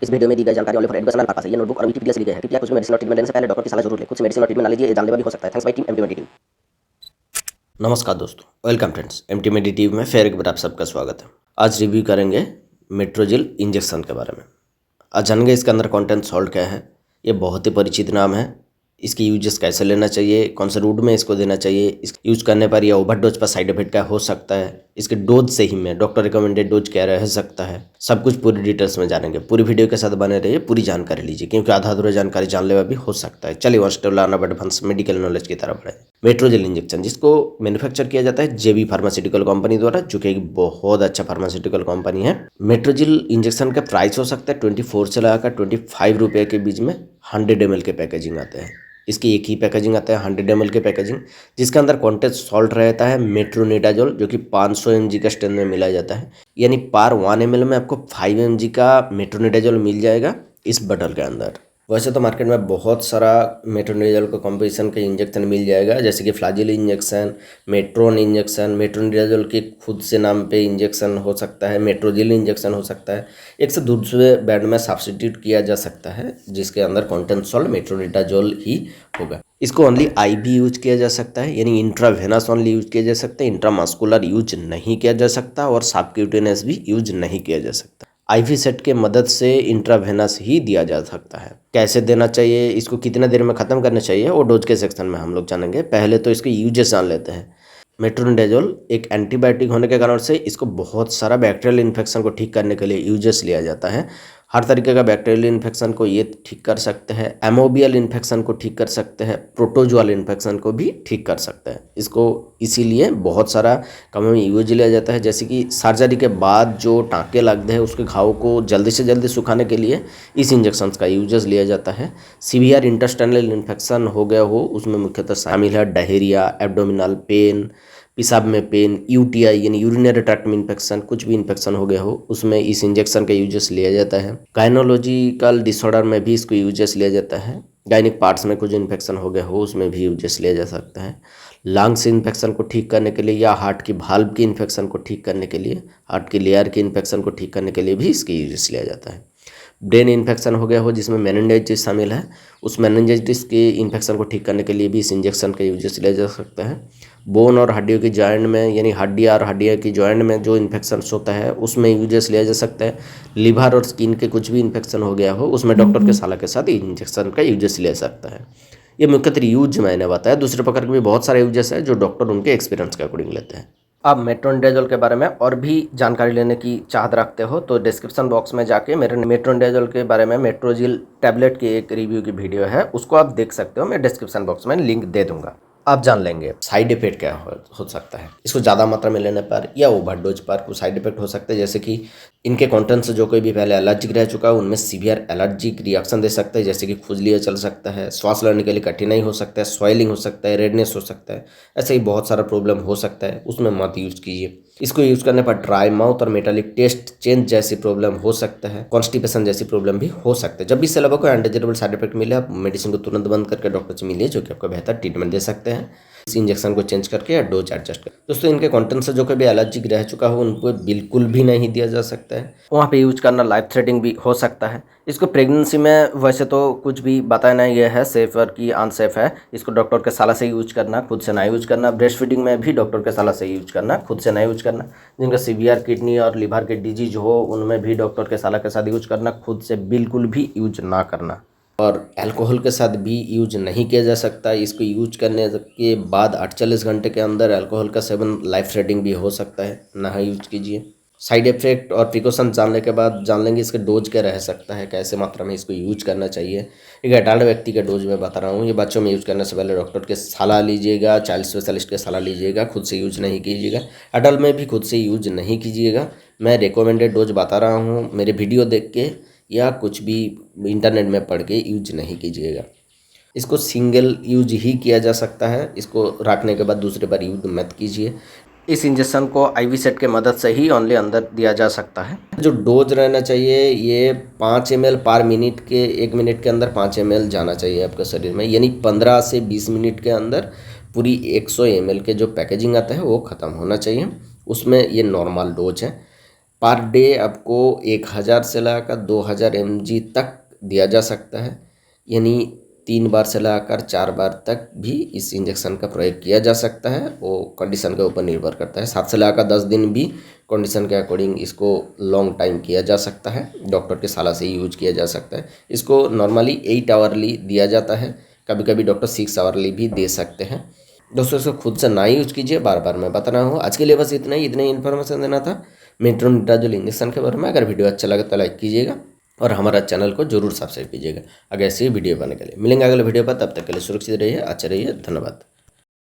इस वीडियो में दी गई जानकारी ओनली फॉर एजुकेशनल पर्पस है। ये नोटबुक और विकिपीडिया से ली गई है। कृपया कुछ भी मेडिसिन और ट्रीटमेंट लेने से पहले डॉक्टर की सलाह जरूर लें। खुद से मेडिसिन और ट्रीटमेंट ना लीजिए, ये जानलेवा भी हो सकता है। Thanks bye team MT team. नमस्कार दोस्तों, वेलकम फ्रेंड्स। एमटी मेडिटिव में फिर एक बार आप सबका स्वागत है। आज रिव्यू करेंगे मेट्रोजिल इंजेक्शन के बारे में। आज जानेंगे इसके अंदर कंटेंट सॉल्ट क्या है। ये बहुत ही परिचित नाम है। इसकी यूजेस कैसे लेना चाहिए, कौन से रूट में इसको देना चाहिए, इस यूज करने पर या ओवरडोज पर साइड इफेक्ट क्या हो सकता है, इसके डोज सही में डॉक्टर रिकमेंडेड डोज क्या रह सकता है, सब कुछ पूरी डिटेल्स में जानेंगे। पूरी वीडियो के साथ बने रहिए, पूरी जानकारी लीजिए, क्योंकि आधा अधूरा जानकारी जानलेवा भी हो सकता है। चलिए वन स्टेप लाना एडवांस मेडिकल नॉलेज की तरफ बढ़े। मेट्रोजिल इंजेक्शन, जिसको मैन्युफैक्चर किया जाता है जेबी फार्मास्यूटिकल कंपनी द्वारा, जो कि एक बहुत अच्छा फार्मास्यूटिकल कंपनी है। मेट्रोजिल इंजेक्शन का प्राइस हो सकता है 24 से लगाकर 25 रुपये के बीच में। 100 ml के पैकेजिंग आते हैं। इसकी एक ही पैकेजिंग आता है 100 ml के पैकेजिंग, जिसके अंदर कॉन्टेंट सॉल्ट रहता है मेट्रोनिडाजोल, जो कि 500 mg का स्ट्रेंथ में मिलाया जाता है। यानी पर 1 ml में आपको 5 mg का मेट्रोनिडाजोल मिल जाएगा इस बटल के अंदर। वैसे तो मार्केट में बहुत सारा मेट्रोनिडाजोल का कॉम्पोजिशन के इंजेक्शन मिल जाएगा, जैसे कि फ्लाजिल इंजेक्शन, मेट्रोन इंजेक्शन, मेट्रोनिडाजोल के खुद से नाम पे इंजेक्शन हो सकता है, मेट्रोजिल इंजेक्शन हो सकता है। एक से दूसरे ब्रांड में सब्स्टिट्यूट किया जा सकता है, जिसके अंदर कंटेंट सॉल्ट मेट्रोनिडाजोल ही होगा। इसको ओनली आईवी यूज किया जा सकता है, यानी इंट्रावेनस ओनली यूज किया जा सकता है। इंट्रामस्कुलर यूज नहीं किया जा सकता और सबक्यूटेनियस भी यूज नहीं किया जा सकता। आईवी सेट के मदद से इंट्रावेनस ही दिया जा सकता है। कैसे देना चाहिए, इसको कितना देर में ख़त्म करना चाहिए, वो डोज के सेक्शन में हम लोग जानेंगे। पहले तो इसके यूजेस जान लेते हैं। मेट्रोनिडाजोल एक एंटीबायोटिक होने के कारण से इसको बहुत सारा बैक्टीरियल इन्फेक्शन को ठीक करने के लिए यूजेस लिया जाता है। हर तरीके का बैक्टीरियल इन्फेक्शन को ये ठीक कर सकते हैं, एमोबियल इन्फेक्शन को ठीक कर सकते हैं, प्रोटोजुअल इन्फेक्शन को भी ठीक कर सकते हैं। इसको इसीलिए बहुत सारा काम में यूज लिया जाता है। जैसे कि सर्जरी के बाद जो टाँके लगते हैं, उसके घाव को जल्दी से जल्दी सुखाने के लिए इस इंजेक्शन का यूजेस लिया जाता है। सीवियर इंटेस्टाइनल इन्फेक्शन हो गया हो, उसमें मुख्यतः शामिल है डायरिया, एब्डोमिनल पेन, पेशाब में पेन, यूटीआई यानी यूरिनरी ट्रैक्ट में इन्फेक्शन, कुछ भी इन्फेक्शन हो गया हो, उसमें इस इंजेक्शन का यूजेस लिया जाता है। गायनोलॉजिकल डिसऑर्डर में भी इसको यूजेस लिया जाता है। गायनिक पार्ट्स में कुछ इन्फेक्शन हो गया हो, उसमें भी यूजेस लिया जा सकता है। लंग्स इन्फेक्शन को ठीक करने के लिए या हार्ट की भाल्व की इन्फेक्शन को ठीक करने के लिए, हार्ट की लेयर की इन्फेक्शन को ठीक करने के लिए भी इसके यूजेस लिया जाता है। ब्रेन इन्फेक्शन हो गया हो, जिसमें मेनिंजाइटिस शामिल है, उस मेनिंजाइटिस के इन्फेक्शन को ठीक करने के लिए भी इस इंजेक्शन का यूजेस लिया जा सकता है। बोन और हड्डियों की जॉइंट में, यानी हड्डियाँ और हड्डियों की जॉइंट में जो इन्फेक्शन होता है, उसमें यूजेस लिया जा सकता है। लिवर और स्किन के कुछ भी इन्फेक्शन हो गया हो, उसमें डॉक्टर के सलाह के साथ इंजेक्शन का यूजेस लिया सकता है। ये मुख्यतः यूज मैंने बताया। दूसरे प्रकार के भी बहुत सारे यूजेस है जो डॉक्टर उनके एक्सपीरियंस के अकॉर्डिंग लेते हैं। आप मेट्रोनिडाजोल के बारे में और भी जानकारी लेने की चाहत रखते हो तो डिस्क्रिप्शन बॉक्स में जाके मेरे मेट्रोनिडाजोल के बारे में मेट्रोजिल टैबलेट की एक रिव्यू की वीडियो है, उसको आप देख सकते हो। मैं डिस्क्रिप्शन बॉक्स में लिंक दे दूंगा। आप जान लेंगे साइड इफेक्ट क्या हो सकता है। इसको ज़्यादा मात्रा में लेने पर या ओवरडोज पर कुछ साइड इफेक्ट हो सकते हैं, जैसे कि इनके कंटेंट से जो कोई भी पहले एलर्जिक रह चुका है उनमें सीवियर एलर्जिक रिएक्शन दे सकता है, जैसे कि खुजली चल सकता है, श्वास लेने के लिए कठिनाई हो सकता है, स्वेलिंग हो सकता है, रेडनेस हो सकता है। ऐसे ही बहुत सारा प्रॉब्लम हो सकता है, उसमें मत यूज कीजिए। इसको यूज करने पर ड्राई माउथ और मेटालिक टेस्ट चेंज जैसी प्रॉब्लम हो सकता है, कॉन्स्टिपेशन जैसी प्रॉब्लम भी हो सकता है। जब भी इससे अलावा कोई अनडिजायरेबल साइड इफेक्ट मिले, आप मेडिसिन को तुरंत बंद करके डॉक्टर से मिलिए, जो कि आपको बेहतर ट्रीटमेंट दे सकते हैं। इस इंजेक्शन को चेंज करके या डोज एडजस्ट कर। दोस्तों, इनके कंटेंट से जो कभी एलर्जिक रह चुका हो उनको बिल्कुल भी नहीं दिया जा सकता है। वहाँ पे यूज करना लाइफ थ्रेटनिंग भी हो सकता है। इसको प्रेगनेंसी में वैसे तो कुछ भी बताया नहीं गया है सेफ और कि अनसेफ है। इसको डॉक्टर के सलाह से यूज करना, खुद से ना यूज करना। ब्रेस्ट फीडिंग में भी डॉक्टर के सलाह से यूज करना, खुद से ना यूज करना। जिनका सीवियर किडनी और लिवर के डिजीज हो, उनमें भी डॉक्टर के सलाह के साथ यूज करना, खुद से बिल्कुल भी यूज ना करना। और अल्कोहल के साथ भी यूज नहीं किया जा सकता। इसको यूज करने के बाद 48 घंटे के अंदर अल्कोहल का सेवन लाइफ थ्रेटनिंग भी हो सकता है, ना यूज कीजिए। साइड इफेक्ट और प्रिकॉशन जानने के बाद जान लेंगे इसके डोज क्या रह सकता है, कैसे मात्रा में इसको यूज करना चाहिए। एक अडल्ट व्यक्ति का डोज मैं बता रहा हूँ। ये बच्चों में यूज करने से पहले डॉक्टर के सलाह लीजिएगा, चाइल्ड स्पेशलिस्ट के सलाह लीजिएगा, खुद से यूज नहीं कीजिएगा। अडल्ट में भी खुद से यूज नहीं कीजिएगा। मैं रिकमेंडेड डोज बता रहा हूँ, मेरे वीडियो देख के या कुछ भी इंटरनेट में पढ़ के यूज नहीं कीजिएगा। इसको सिंगल यूज ही किया जा सकता है। इसको रखने के बाद दूसरे बार यूज मत कीजिए। इस इंजेक्शन को आईवी सेट के मदद से ही ओनली अंदर दिया जा सकता है। जो डोज रहना चाहिए ये 5 ml पर मिनट के, 1 मिनट के अंदर 5 ml जाना चाहिए आपके शरीर में, यानी 15 से 20 मिनट के अंदर पूरी 100 ml के जो पैकेजिंग आता है वो ख़त्म होना चाहिए। उसमें ये नॉर्मल डोज है। पर डे आपको 1000 से लाकर 2000 mg तक दिया जा सकता है, यानी 3 बार से लाकर 4 बार तक भी इस इंजेक्शन का प्रयोग किया जा सकता है। वो कंडीशन के ऊपर निर्भर करता है। 7 से लाकर 10 दिन भी कंडीशन के अकॉर्डिंग इसको लॉन्ग टाइम किया जा सकता है, डॉक्टर की सलाह से यूज किया जा सकता है। इसको नॉर्मली 8 आवरली दिया जाता है, कभी कभी डॉक्टर 6 आवरली भी दे सकते हैं। दोस्तों इसको खुद से ना यूज कीजिए, बार बार मैं बता रहा हूँ। आज के लिए बस इतना ही इन्फॉर्मेशन देना था मेट्रोनिडाजोल इंजेक्शन के बारे में। अगर वीडियो अच्छा लगे तो लाइक कीजिएगा और हमारा चैनल को जरूर सब्सक्राइब कीजिएगा अगर ऐसी वीडियो बनने के लिए। मिलेंगे अगले वीडियो पर, तब तक के लिए सुरक्षित रहिए, अच्छे रहिए, धन्यवाद।